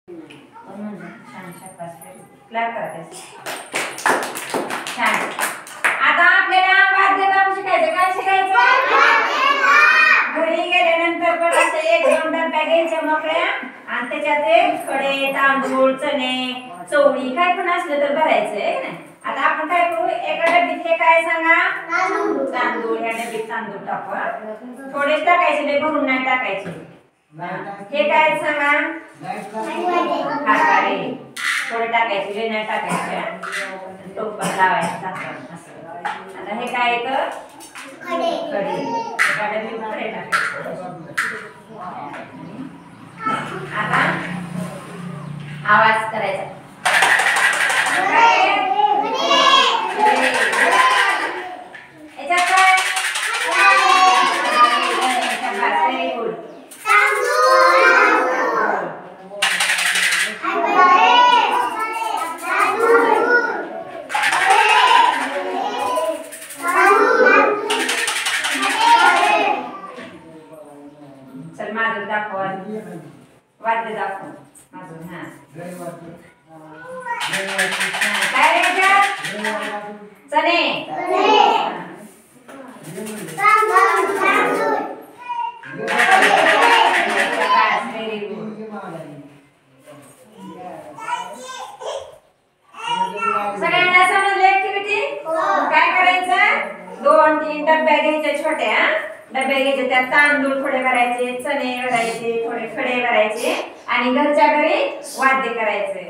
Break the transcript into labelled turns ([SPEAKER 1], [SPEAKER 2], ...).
[SPEAKER 1] छान शाबास क्लॅप करतेस छान. आता आपल्याला वाद्यगाम शिकायचं. काय शिकायचं? घरी गेल्यानंतर पण असे 1-2 डब्या घ्यायच्या मोकळ्या आणि त्याच्यात एक खडे, तांदूळ, चणे, चवळी काय पण असलं तर भरायचं आहे ना. आता आपण काय करू, एका डब्यात हे काय सांगा, तांदूळ. ह्या डब्यात तांदूळ टाकू. थोडेच टाकायचे, लय भरून नाही टाकायचे. हे काय सांगा, हरभरे थोडे टाकायचे, लय नाही टाकायचे. टोप पण लावायचं असं. आता हे काय येतं, खडे. एका डब्यात खडे टाकायचे. आता आवाज करायचा. चल माझं दाखव, वाद्य दाखव माझं. हा काय चणे, सगळ्यांना समजलं ऍक्टिव्हिटी? काय करायचं, 2-3 डब्या घ्यायच्या छोट्या डब्या घ्यायचे, त्यात तांदूळ थोडे भरायचे, चणे भरायचे, थोडे खडे भरायचे आणि घरच्या घरी वाद्य करायचे.